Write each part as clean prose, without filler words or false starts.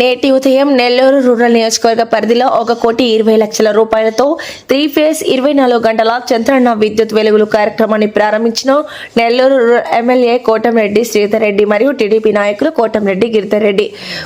నేటి ఉదయం నెల్లూరు రూరల్ నియోజకవర్గ పరిధిలో 1,20,00,000 రూపాయలతో 3 ఫేజ్ 24 గంటల చంద్రన్న విద్యుత్ వెలుగులు కార్యక్రమాన్ని ప్రారంభించిన నెల్లూరు రూరల్ ఎమ్మెల్యే కోటంరెడ్డి శ్రీధర్ రెడ్డి మరియు టీడీపీ నాయకులు కోటంరెడ్డి గిరిధర్ రెడ్డి.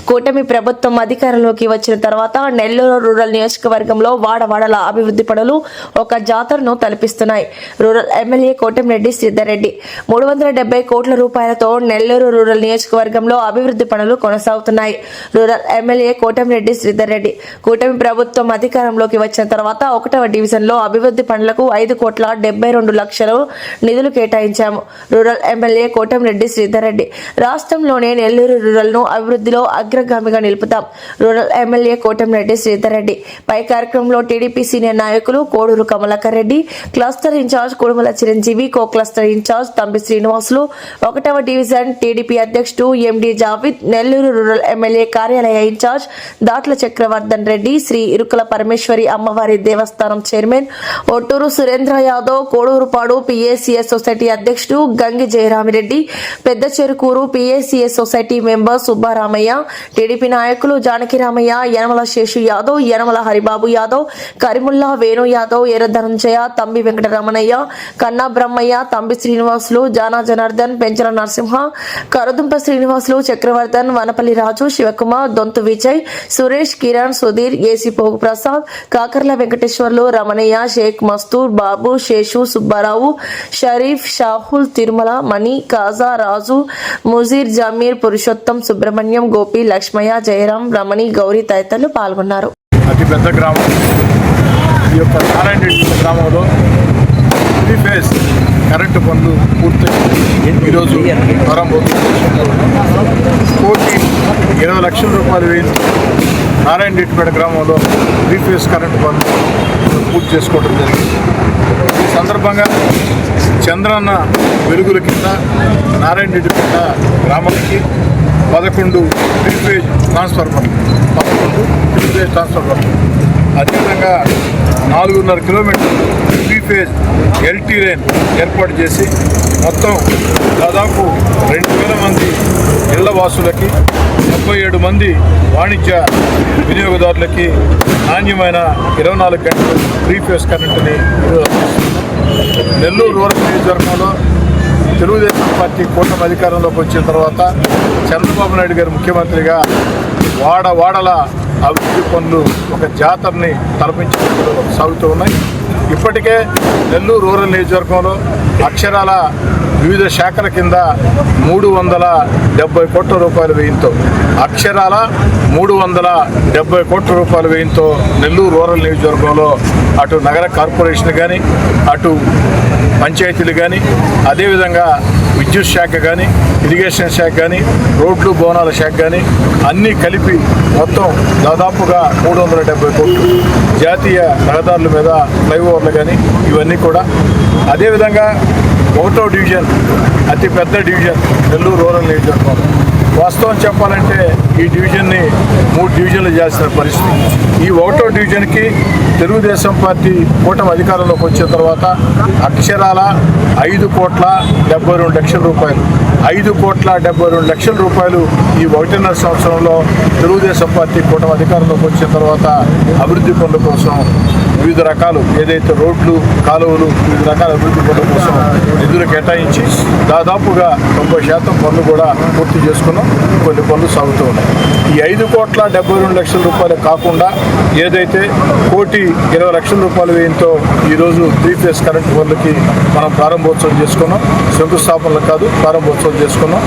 కూటమి ప్రభుత్వం అధికారంలోకి వచ్చిన తర్వాత నెల్లూరు రూరల్ నియోజకవర్గంలో వాడవాడల అభివృద్ధి పనులు ఒక జాతరను తలపిస్తున్నాయి. రూరల్ ఎమ్మెల్యే కోటంరెడ్డి శ్రీధర్ రెడ్డి 370 కోట్ల రూపాయలతో నెల్లూరు రూరల్ నియోజకవర్గంలో అభివృద్ధి పనులు కొనసాగుతున్నాయి. రూరల్ ఎమ్మెల్యే కోటంరెడ్డి శ్రీధర్ రెడ్డి కూటమి ప్రభుత్వం అధికారంలోకి వచ్చిన తర్వాత 1వ డివిజన్లో అభివృద్ధి పనులకు 5,72,00,000 నిధులు కేటాయించాము. రూరల్ ఎమ్మెల్యే కోటంరెడ్డి శ్రీధర్ రెడ్డి రాష్ట్రంలోనే నెల్లూరు రూరల్ ను అభివృద్ధిలో అగ్రగామిగా నిలుపుతాం. రూరల్ ఎమ్మెల్యే కోటంరెడ్డి శ్రీధర్ రెడ్డి పై కార్యక్రమంలో టీడీపీ సీనియర్ నాయకులు Koduru Kamalakar Reddy, cluster incharge Kudumala Chiranjeevi, co cluster incharge Thambi Srinivasulu, 1వ డివిజన్ టీడీపీ అధ్యక్షుడు MD Javid, Nellore rural MLA కార్యాలయ ఇన్ఛార్జ్ దాట్ల చక్రవర్ధన్ రెడ్డి, శ్రీ ఇరుకుల పరమేశ్వరి అమ్మవారి దేవస్థానం chairman Ottur Surendra Yadav, Kodurupadu PACS society అధ్యక్షుడు గంగి జయరామిరెడ్డి, పెద్ద Cherukuru PACS society member Subbaramaiah, TDP నాయకులు జానకిరామయ్య, యనమల శేషు యాదవ్, యనమల హరిబాబు యాదవ్, కరిముల్లా వేణు యాదవ్, ఎర్ర ధనంజయ, తంబి వెంకటరమణయ్య, కన్నా బ్రహ్మయ్య, తంబి శ్రీనివాసులు, జానా జనార్దన్, పెంచల నరసింహ, కరుదుంప శ్రీనివాసులు, చక్రవర్ధన్, వనపల్లి రాజు, శివకుమార్, దొంతు విజయ్, సురేష్, కిరణ్, సుధీర్, ఏసీ పోగు ప్రసాద్, కాకర్ల వెంకటేశ్వర్లు, రమణయ్య, షేక్ మస్తూర్, బాబు, శేషు, సుబ్బారావు, షరీఫ్, షాహుల్, తిరుమల, మణి, కాజా, రాజు, ముజీర్, జమీర్, పురుషోత్తం, సుబ్రహ్మణ్యం, గోపి, లక్ష్మయ్య, జయరాం, రమణి, గౌరీ తదితరులు పాల్గొన్నారు. అతి పెద్ద గ్రామం ఈ యొక్క నారాయణరెడ్డి గ్రామంలో 3 ఫేజ్ కరెంటు పనులు పూర్తయి ఈరోజు ₹1,20,00,000 వేయించి నారాయణరెడ్డిపేట గ్రామంలో 3 ఫేజ్ కరెంటు పనులు పూర్తి చేసుకోవడం జరిగింది. ఈ సందర్భంగా చంద్రన్న వెలుగుల కింద నారాయణరెడ్డిపేట గ్రామానికి 11 3 ఫేజ్ ట్రాన్స్ఫార్మర్లు అదేవిధంగా 4.5 కిలోమీటర్లు 3 ఫేజ్ ఎల్టీ లైన్ ఏర్పాటు చేసి మొత్తం దాదాపు 2,000 మంది ఇళ్ల వాసులకి 77 మంది వాణిజ్య వినియోగదారులకి నాణ్యమైన 24 గంటలు 3 ఫేజ్ కరెంటుని నెల్లూరు రూరల్ నియోజకవర్గంలో తెలుగుదేశం పార్టీ కూటమి అధికారంలోకి వచ్చిన తర్వాత చంద్రబాబు నాయుడు గారు ముఖ్యమంత్రిగా వాడల అభివృద్ధి పనులు ఒక జాతరని తలపించడంలో సాగుతూ ఉన్నాయి. ఇప్పటికే నెల్లూరు రూరల్ నియోజకవర్గంలో అక్షరాల వివిధ శాఖల కింద 370 కోట్ల రూపాయల వ్యయంతో అక్షరాల 370 కోట్ల రూపాయల వ్యయంతో నెల్లూరు రూరల్ నియోజకవర్గంలో అటు నగర కార్పొరేషన్ కానీ అటు పంచాయతీలు కానీ అదేవిధంగా విద్యుత్ శాఖ కానీ ఇరిగేషన్ శాఖ కానీ రోడ్లు భవనాల శాఖ కానీ అన్నీ కలిపి మొత్తం దాదాపుగా 370 కోట్లు జాతీయ రహదారుల మీద ఫ్లైఓవర్లు కానీ ఇవన్నీ కూడా. అదేవిధంగా 1వ డివిజన్ అతి పెద్ద డివిజన్ నెల్లూరు రూరల్ నియోజకవర్గం. వాస్తవం చెప్పాలంటే ఈ డివిజన్ని 3 డివిజన్లు చేసిన పరిస్థితి. ఈ 1వ డివిజన్కి తెలుగుదేశం పార్టీ కూటమి అధికారంలోకి వచ్చిన తర్వాత అక్షరాల 5,72,00,000 రూపాయలు 5,72,00,000 రూపాయలు ఈ 1.5 సంవత్సరంలో తెలుగుదేశం పార్టీ కూటమి అధికారంలోకి వచ్చిన తర్వాత అభివృద్ధి పనుల కోసం వివిధ రకాలు ఏదైతే రోడ్లు కాలువలు వివిధ రకాల అభివృద్ధి పనుల కోసం నిధులు కేటాయించి దాదాపుగా 90% పనులు కూడా పూర్తి చేసుకున్నాం. కొన్ని పనులు సాగుతూ ఉన్నాయి. ఈ 5,72,00,000 రూపాయలు కాకుండా ఏదైతే 1,20,00,000 రూపాయల వ్యయంతో ఈరోజు 3 ఫేజ్ కరెంటు పనులకి మనం ప్రారంభోత్సవం చేసుకున్నాం. శంకుస్థాపనలు కాదు, ప్రారంభోత్సవం చేసుకున్నాం.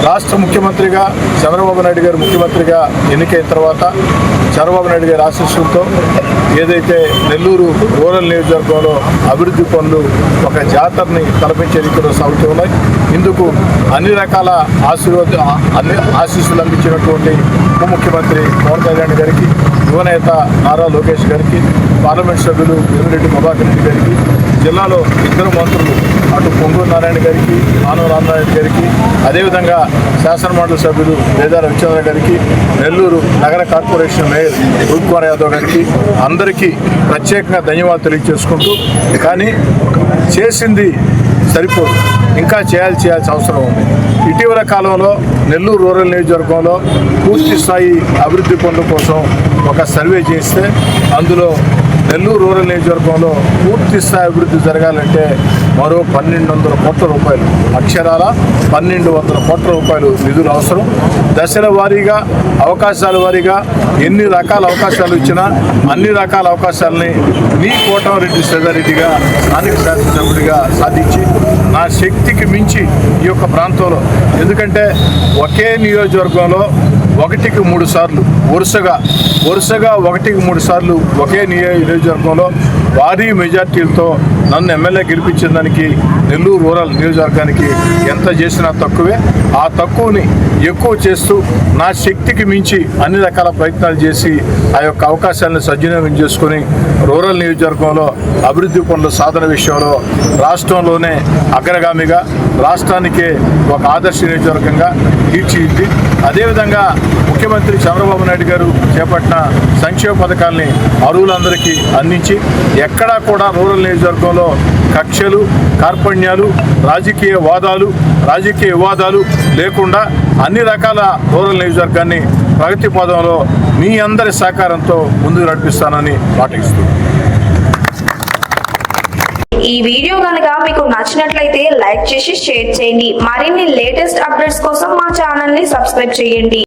రాష్ట్ర ముఖ్యమంత్రిగా చంద్రబాబు నాయుడు గారు ముఖ్యమంత్రిగా ఎన్నికైన తర్వాత చంద్రబాబు నాయుడు గారి ఆశీస్సులతో ఏదైతే నెల్లూరు రూరల్ నియోజకవర్గంలో అభివృద్ధి పనులు ఒక జాతరని తలపించే రీతిలో సాగుతూ ఉన్నాయి. ఇందుకు అన్ని రకాల ఆశీస్సులు అందించినటువంటి ఉప ముఖ్యమంత్రి పవన్ కళ్యాణ్ గారికి, యువనేత నారా లోకేష్ గారికి, పార్లమెంట్ సభ్యులు వేమిరెడ్డి ప్రభాకర్ రెడ్డి గారికి, జిల్లాలో ఇద్దరు మంత్రులు అటు పొంగూరు నారాయణ గారికి, ఆనవ రామనారాయణ గారికి, అదేవిధంగా శాసనమండలి సభ్యులు వేదా రవిచంద్ర గారికి, నెల్లూరు నగర కార్పొరేషన్ మేయర్ రూప్ కుమార్ యాదవ్ గారికి అందరికీ ప్రత్యేకంగా ధన్యవాదాలు తెలియజేసుకుంటూ, కానీ చేసింది సరిపోదు, ఇంకా చేయాల్సిన అవసరం ఉంది. ఇటీవల కాలంలో నెల్లూరు రూరల్ నియోజకవర్గంలో పూర్తి స్థాయి అభివృద్ధి పనుల కోసం ఒక సర్వే చేస్తే అందులో నెల్లూరు రూరల్ నియోజకవర్గంలో పూర్తి స్థాయి అభివృద్ధి జరగాలంటే మరో 1200 కోట్ల రూపాయలు, అక్షరాల 1200 కోట్ల రూపాయలు నిధులు అవసరం. దశల వారీగా, అవకాశాల వారీగా ఎన్ని రకాల అవకాశాలు ఇచ్చినా అన్ని రకాల అవకాశాలని మీ కోటమిరెడ్డి శ్రీధర్రెడ్డిగా స్థానిక శాసనసభ్యుడిగా సాధించి నా శక్తికి మించి ఈ యొక్క ప్రాంతంలో, ఎందుకంటే ఒకే నియోజకవర్గంలో 1కి 3 సార్లు వరుసగా 1కి 3 సార్లు ఒకే నియోజకవర్గంలో భారీ మెజార్టీలతో నన్ను ఎమ్మెల్యే గెలిపించిన దానికి నెల్లూరు రూరల్ నియోజకవర్గానికి ఎంత చేసినా తక్కువే. ఆ తక్కువని ఎక్కువ చేస్తూ నా శక్తికి మించి అన్ని రకాల ప్రయత్నాలు చేసి ఆ యొక్క అవకాశాలను సద్వినియోగం చేసుకుని రూరల్ నియోజకవర్గంలో అభివృద్ధి పనుల సాధన విషయంలో రాష్ట్రంలోనే అగ్రగామిగా, రాష్ట్రానికే ఒక ఆదర్శ నియోజకవర్గంగా తీర్చిదిద్ది, అదేవిధంగా ముఖ్యమంత్రి చంద్రబాబు నాయుడు గారు చేపట్టిన సంక్షేమ పథకాల్ని అర్హులందరికీ అందించి ఎక్కడా కూడా రూరల్ నియోజకవర్గంలో కక్షలు, కార్పణ్యాలు, రాజకీయ వివాదాలు లేకుండా అన్ని రకాల రూరల్ నియోజకవర్గాన్ని ప్రగతి పదంలో మీ అందరి సహకారంతో ముందుకు నడిపిస్తానని మాట ఇస్తున్నాను. ఈ వీడియో కనుక మీకు నచ్చినట్లయితే లైక్ చేసి షేర్ చేయండి. మరిన్ని లేటెస్ట్ అప్డేట్స్ కోసం మా ఛానల్ ని సబ్స్క్రైబ్ చేయండి.